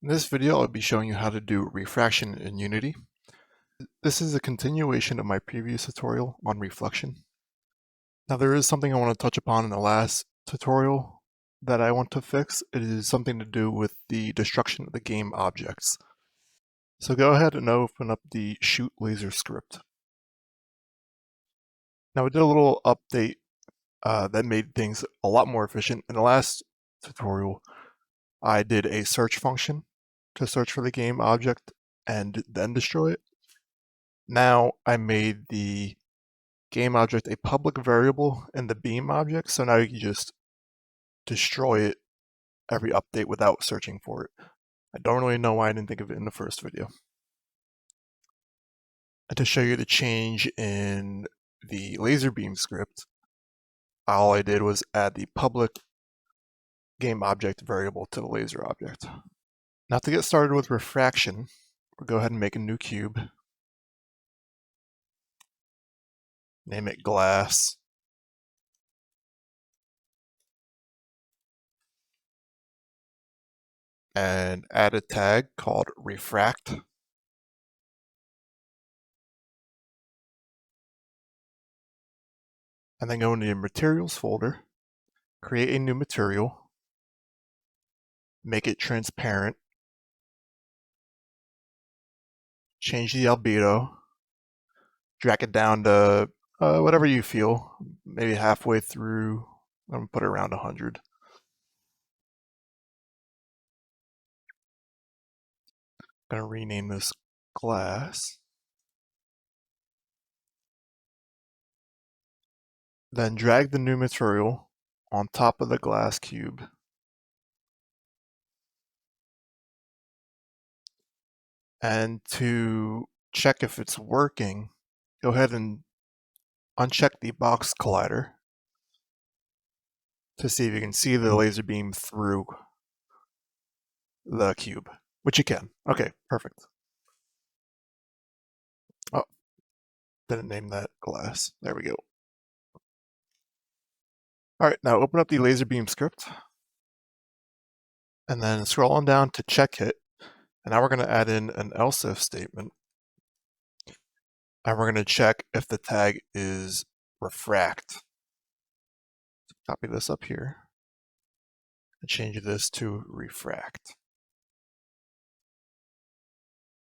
In this video, I'll be showing you how to do refraction in Unity. This is a continuation of my previous tutorial on reflection. Now there is something I want to touch upon in the last tutorial that I want to fix. It is something to do with the destruction of the game objects. So go ahead and open up the shoot laser script. Now we did a little update that made things a lot more efficient. In the last tutorial, I did a search function to search for the game object and then destroy it. Now I made the game object a public variable in the beam object, so now you can just destroy it every update without searching for it. I don't really know why I didn't think of it in the first video. And to show you the change in the laser beam script, all I did was add the public game object variable to the laser object. Now to get started with refraction, we'll go ahead and make a new cube. Name it glass. And add a tag called refract. And then go into your materials folder, create a new material, make it transparent, change the albedo, drag it down to whatever you feel, maybe halfway through. I'm going to put it around 100. I'm going to rename this glass. Then drag the new material on top of the glass cube. And to check if it's working, go ahead and uncheck the box collider to see if you can see the laser beam through the cube, which you can. Okay, perfect. Oh, didn't name that glass. There we go. All right, now open up the laser beam script and then scroll on down to check hit. And now we're going to add in an else if statement. And we're going to check if the tag is refract. Copy this up here and change this to refract.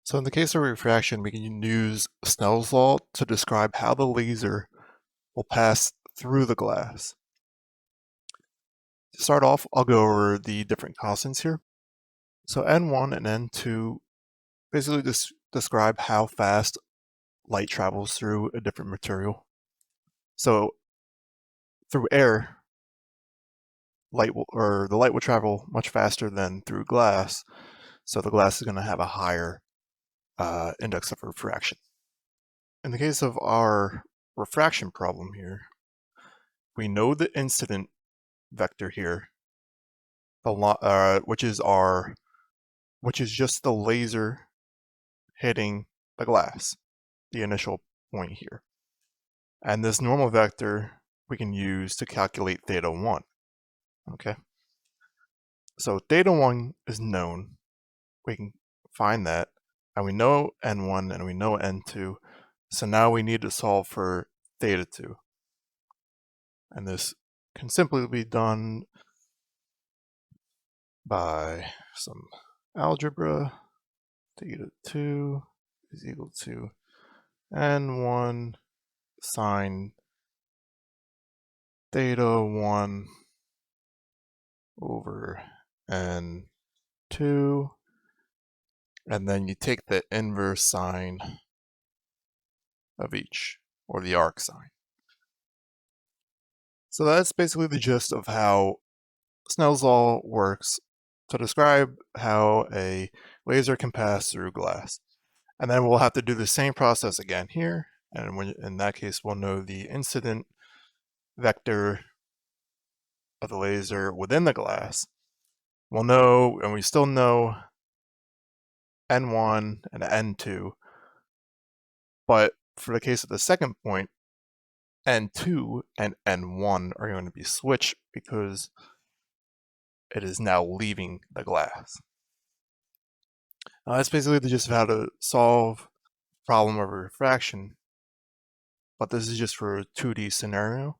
So in the case of refraction, we can use Snell's law to describe how the laser will pass through the glass. To start off, I'll go over the different constants here. So N1 and N2 basically just describe how fast light travels through a different material. So through air, the light will travel much faster than through glass, so the glass is going to have a higher index of refraction. In the case of our refraction problem here, we know the incident vector here, which is just the laser hitting the glass, the initial point here. And this normal vector we can use to calculate theta 1. Okay. So theta 1 is known. We can find that. And we know N1 and we know N2. So now we need to solve for theta 2. And this can simply be done by some algebra. Theta 2 is equal to N1 sine theta 1 over N2. And then you take the inverse sine of each, or the arc sine. So that's basically the gist of how Snell's law works to describe how a laser can pass through glass. And then we'll have to do the same process again here. And in that case, we'll know the incident vector of the laser within the glass. We'll know, and we still know N1 and N2. But for the case of the second point, N2 and N1 are going to be switched because it is now leaving the glass. That's basically just how to solve the problem of refraction, but this is just for a 2D scenario.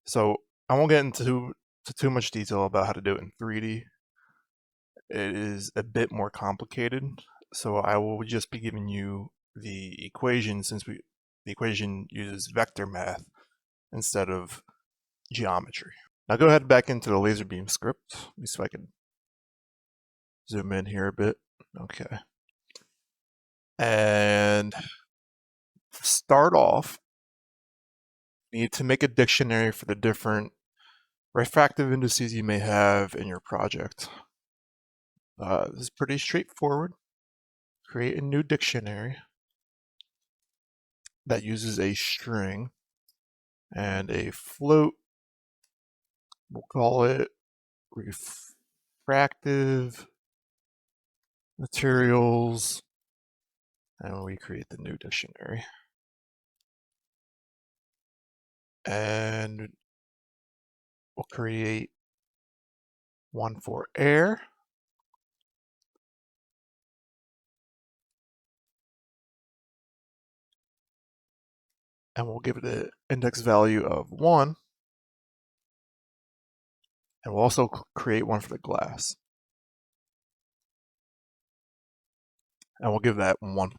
So I won't get into too much detail about how to do it in 3D. It is a bit more complicated, so I will just be giving you the equation since the equation uses vector math instead of geometry. Now go ahead back into the laser beam script. Let me see if I can zoom in here a bit. Okay. And to start off, you need to make a dictionary for the different refractive indices you may have in your project. This is pretty straightforward. Create a new dictionary that uses a string and a float. We'll call it refractive materials, and we create the new dictionary. And we'll create one for air. And we'll give it an index value of 1. And we'll also create one for the glass. And we'll give that 1.5.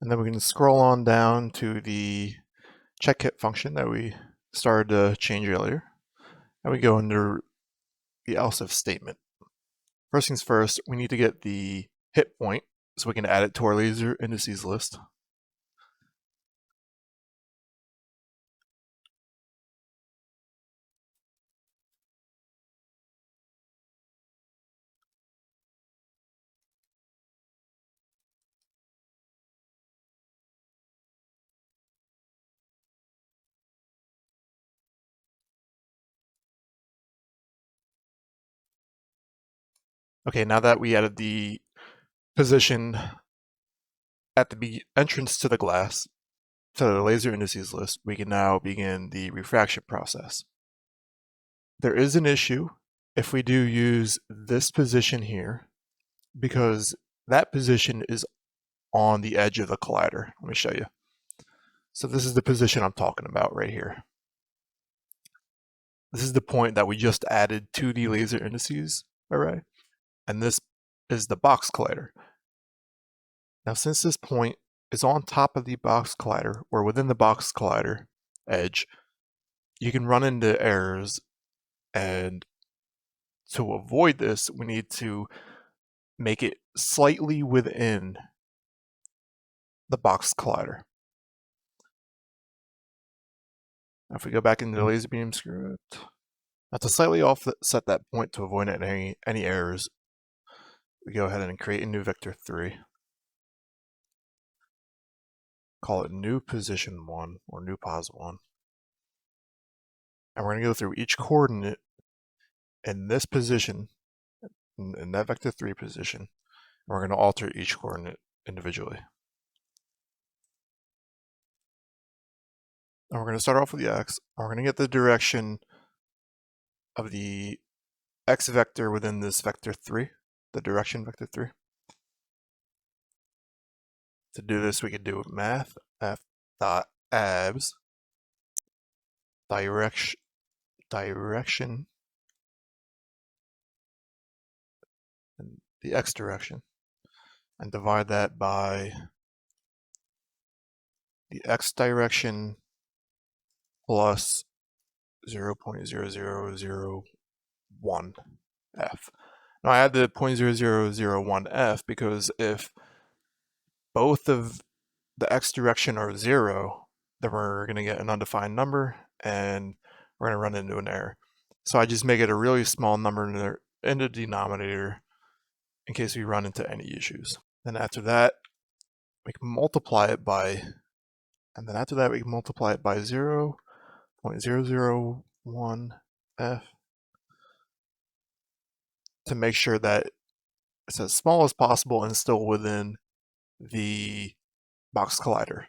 And then we can scroll on down to the check hit function that we started to change earlier. And we go under the else if statement. First things first, we need to get the hit point so we can add it to our laser indices list. Okay, now that we added the position at the entrance to the glass, to the laser indices list, we can now begin the refraction process. There is an issue if we do use this position here, because that position is on the edge of the collider. Let me show you. So this is the position I'm talking about right here. This is the point that we just added to the laser indices array, and this is the box collider. Now since this point is on top of the box collider, or within the box collider edge, you can run into errors, and to avoid this, we need to make it slightly within the box collider. Now if we go back into the laser beam script, now to slightly offset that point to avoid any errors, we go ahead and create a new vector 3. Call it new position 1 or new pos 1. And we're going to go through each coordinate in this position, in that vector 3 position, and we're going to alter each coordinate individually. And we're going to start off with the x, and we're going to get the direction of the x vector within this vector 3, the direction vector 3. To do this, we could do math f.abs direction and the x direction, and divide that by the x direction plus 0.0001 f. Now I add the 0.0001 f because if both of the x direction are 0, then we're going to get an undefined number and we're going to run into an error. So I just make it a really small number in the denominator in case we run into any issues. Then after that, we can multiply it by, and then after that we can multiply it by 0.001 f to make sure that it's as small as possible and still within the box collider.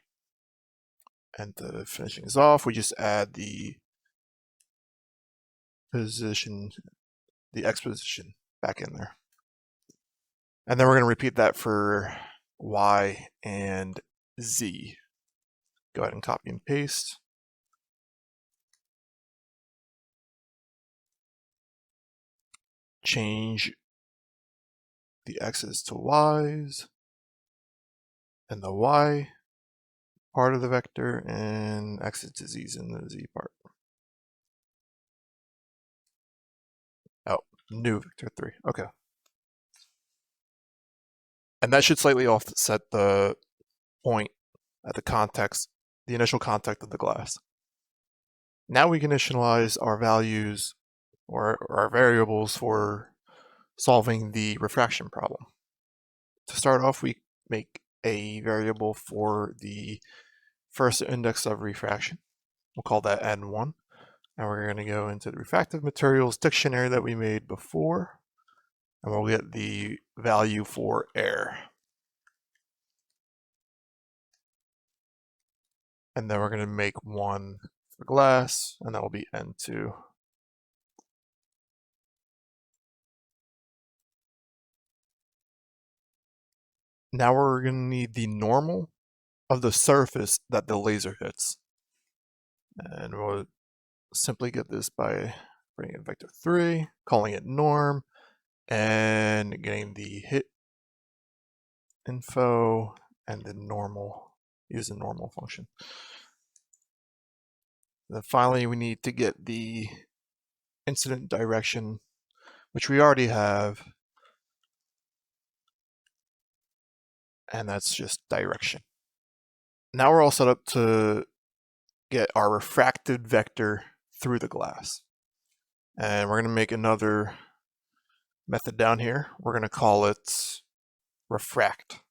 And to finish things off, we just add the position, the x position back in there. And then we're going to repeat that for y and z. Go ahead and copy and paste. Change the x's to y's and the y part of the vector, and x's to z's in the z part. Oh, new vector 3. Okay. And that should slightly offset the point at the initial contact of the glass. Now we can initialize our values or our variables for solving the refraction problem. To start off, we make a variable for the first index of refraction. We'll call that n1. And we're going to go into the refractive materials dictionary that we made before, and we'll get the value for air. And then we're going to make one for glass, and that will be n2. Now we're going to need the normal of the surface that the laser hits. And we'll simply get this by bringing in vector 3, calling it norm, and getting the hit info and the normal, use the normal function. Then finally, we need to get the incident direction, which we already have, and that's just direction. Now we're all set up to get our refracted vector through the glass. And we're going to make another method down here. We're going to call it refract.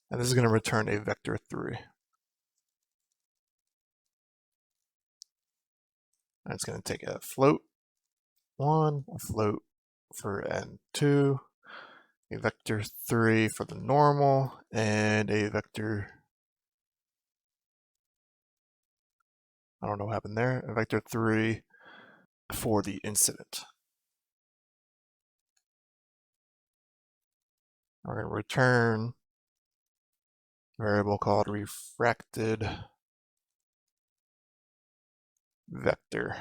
And this is going to return a vector 3. And it's going to take a float 1, a float for n2, a vector 3 for the normal, and a vector, I don't know what happened there, a vector 3 for the incident. We're going to return a variable called refracted vector.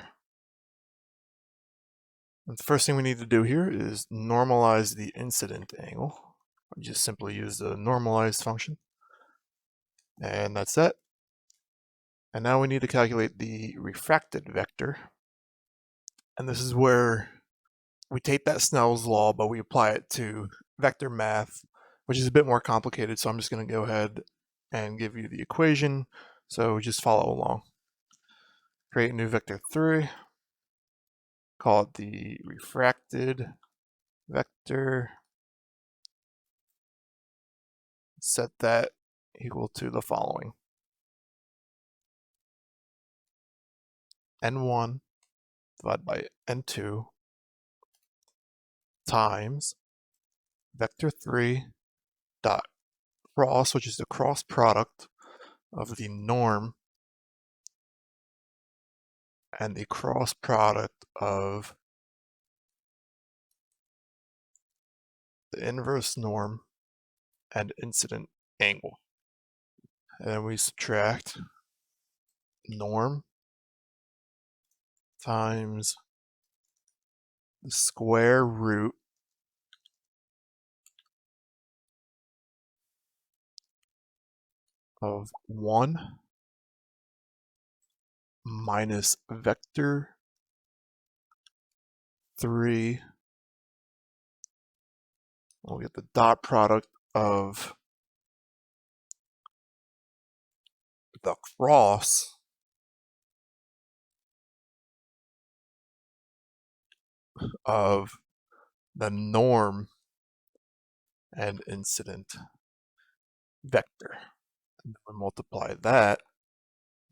And the first thing we need to do here is normalize the incident angle. We just simply use the normalize function. And that's it. And now we need to calculate the refracted vector. And this is where we take that Snell's law, but we apply it to vector math, which is a bit more complicated. So I'm just going to go ahead and give you the equation. So just follow along. Create a new vector 3. Call it the refracted vector. Set that equal to the following. n1 divided by n2 times vector 3 dot cross, which is the cross product of the norm and the cross product of the inverse norm and incident angle. And then we subtract norm times the square root of 1 minus vector 3. We'll get the dot product of the cross of the norm and incident vector. And we multiply that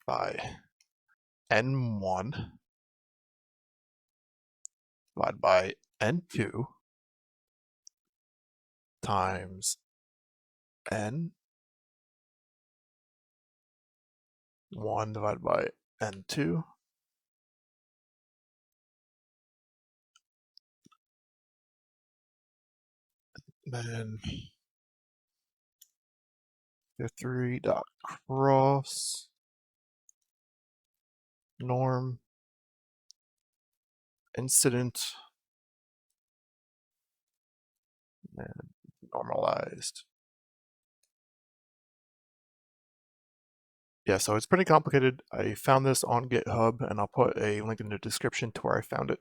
by n1 divided by n2 times n1 divided by n2 then F3 dot cross norm incident and normalized. Yeah, so it's pretty complicated. I found this on GitHub, and I'll put a link in the description to where I found it.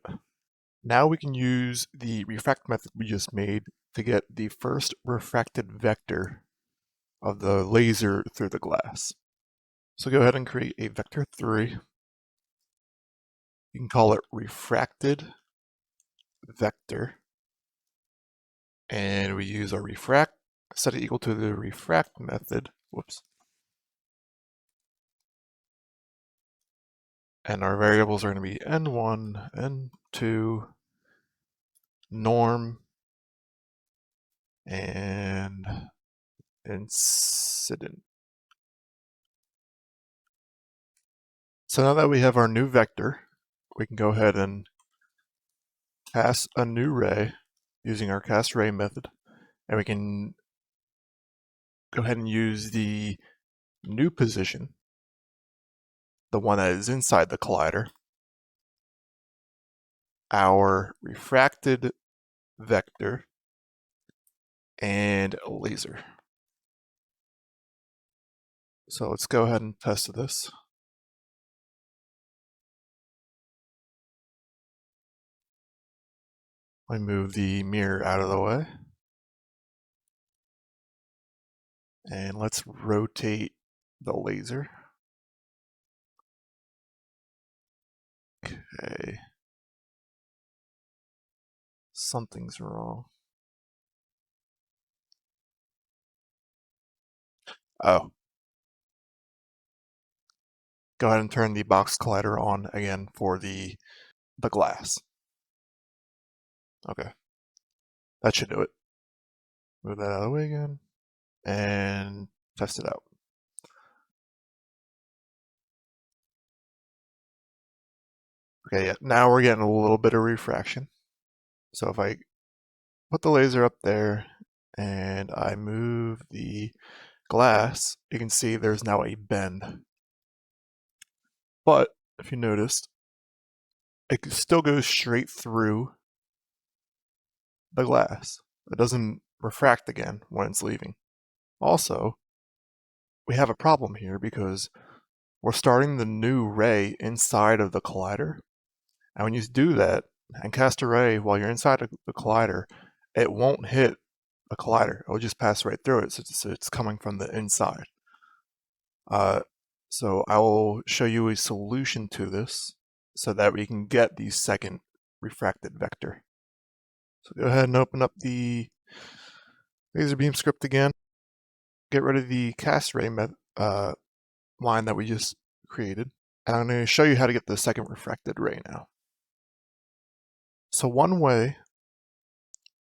Now we can use the refract method we just made to get the first refracted vector of the laser through the glass. So go ahead and create a vector 3. You can call it refracted vector. And we use our refract, set it equal to the refract method. Whoops. And our variables are going to be n1, n2, norm, and incident. So now that we have our new vector, we can go ahead and cast a new ray using our cast ray method. And we can go ahead and use the new position, the one that is inside the collider, our refracted vector, and laser. So let's go ahead and test this. I move the mirror out of the way. And let's rotate the laser. Okay. Something's wrong. Oh. Go ahead and turn the box collider on again for the glass. Okay. That should do it. Move that out of the way again. And test it out. Okay, yeah, now we're getting a little bit of refraction. So if I put the laser up there and I move the glass, you can see there's now a bend. But if you noticed, it still goes straight through the glass. It doesn't refract again when it's leaving. Also, we have a problem here because we're starting the new ray inside of the collider. And when you do that and cast a ray while you're inside of the collider, it won't hit the collider. It will just pass right through it, so it's coming from the inside. So I will show you a solution to this so that we can get the second refracted vector. So go ahead and open up the laser beam script again. Get rid of the cast ray line that we just created. And I'm going to show you how to get the second refracted ray now. So one way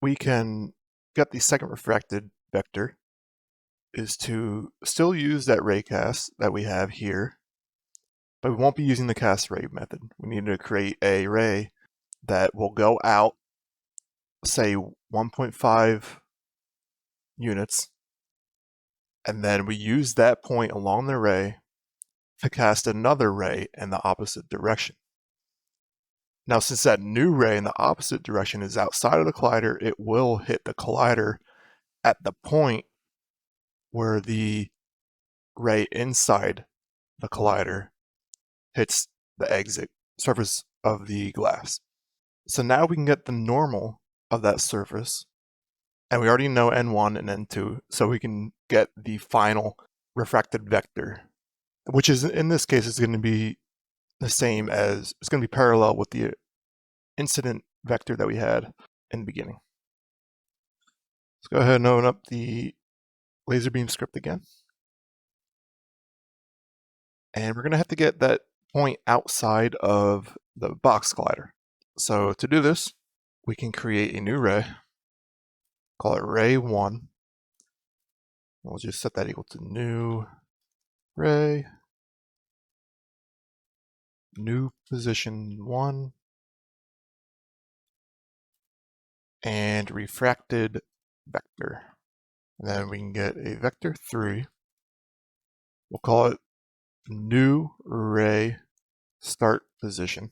we can get the second refracted vector is to still use that ray cast that we have here, but we won't be using the cast ray method. We need to create a ray that will go out, say 1.5 units, and then we use that point along the ray to cast another ray in the opposite direction. Now, since that new ray in the opposite direction is outside of the collider, it will hit the collider at the point where the ray inside the collider hits the exit surface of the glass. So now we can get the normal of that surface, and we already know n1 and n2, so we can get the final refracted vector, which is, in this case, is going to be the same as, it's going to be parallel with the incident vector that we had in the beginning. Let's go ahead and open up the laser beam script again. And we're going to have to get that point outside of the box collider. So to do this, we can create a new ray, call it ray 1. We'll just set that equal to new ray, new position 1, and refracted vector. And then we can get a vector 3. We'll call it new ray start position,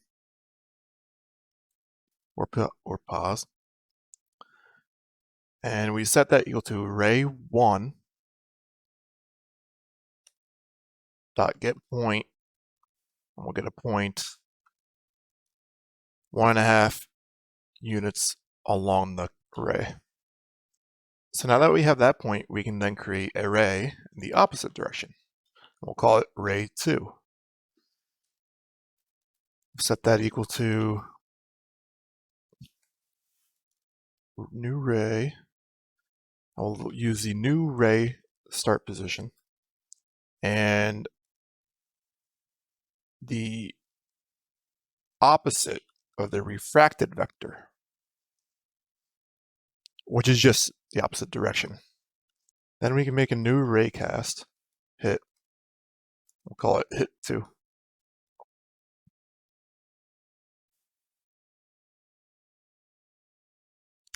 or pause. And we set that equal to ray 1 dot get point, and we'll get a point 1.5 units along the ray. So now that we have that point, we can then create a ray in the opposite direction. We'll call it ray 2. Set that equal to new ray. I'll use the new ray start position and the opposite of the refracted vector, which is just the opposite direction. Then we can make a new ray cast hit. We'll call it hit 2.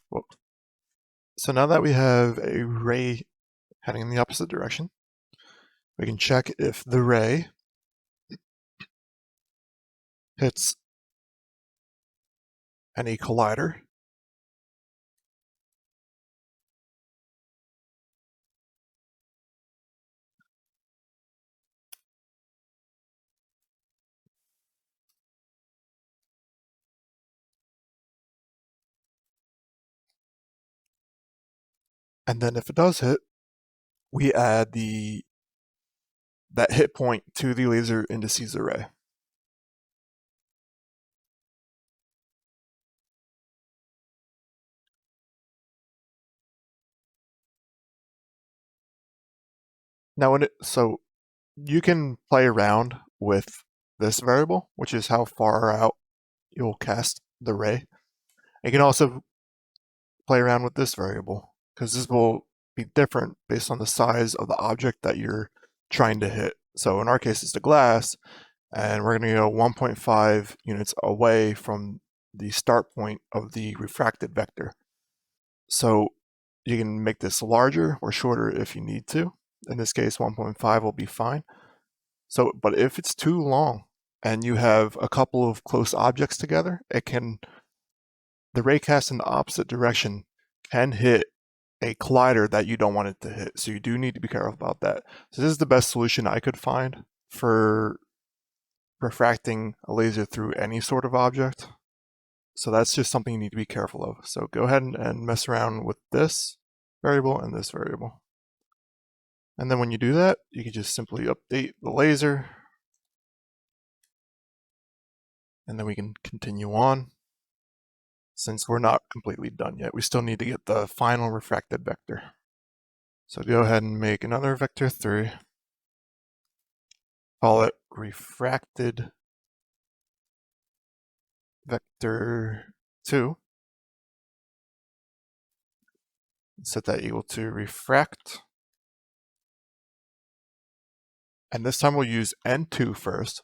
Whoa. So now that we have a ray heading in the opposite direction, we can check if the ray hits any collider. And then if it does hit, we add that hit point to the laser indices array. Now, so you can play around with this variable, which is how far out you'll cast the ray. You can also play around with this variable, because this will be different based on the size of the object that you're trying to hit. So in our case, it's the glass, and we're going to go 1.5 units away from the start point of the refracted vector. So you can make this larger or shorter if you need to. In this case, 1.5 will be fine. So, but if it's too long and you have a couple of close objects together, the ray cast in the opposite direction can hit a collider that you don't want it to hit. So you do need to be careful about that. So this is the best solution I could find for refracting a laser through any sort of object. So that's just something you need to be careful of. So go ahead and mess around with this variable and this variable. And then when you do that, you can just simply update the laser. And then we can continue on. Since we're not completely done yet, we still need to get the final refracted vector. So go ahead and make another vector 3. Call it refracted vector 2. Set that equal to refract. And this time we'll use N2 first,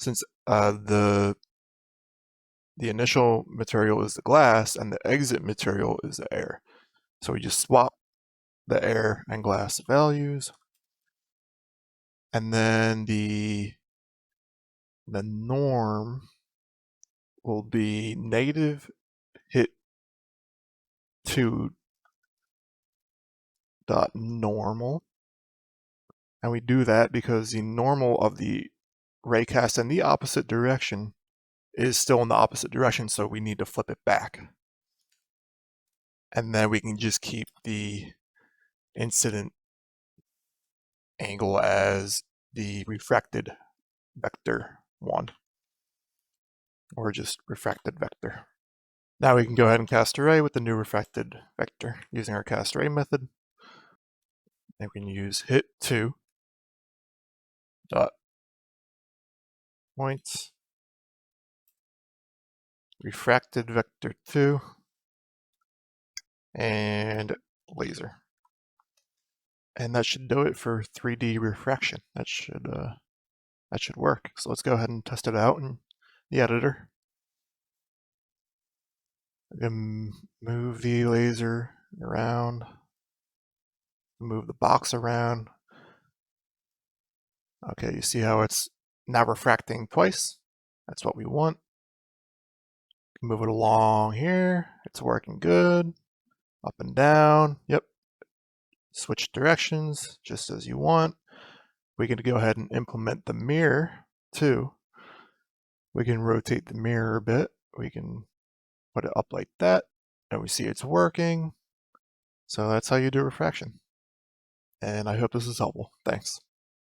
since the initial material is the glass and the exit material is the air. So we just swap the air and glass values. And then the norm will be negative hit 2 dot normal. And we do that because the normal of the ray cast in the opposite direction is still in the opposite direction, so we need to flip it back. And then we can just keep the incident angle as the refracted vector 1, or just refracted vector. Now we can go ahead and cast array with the new refracted vector using our cast array method. And we can use hit 2 dot points refracted vector 2 and laser. And that should do it for 3D refraction. That should work. So let's go ahead and test it out in the editor. Move the laser it around, move the box around. Okay, you see how it's now refracting twice? That's what we want. Move it along here. It's working good. Up and down. Yep. Switch directions just as you want. We can go ahead and implement the mirror too. We can rotate the mirror a bit. We can put it up like that, and we see it's working. So that's how you do refraction. And I hope this is helpful. Thanks.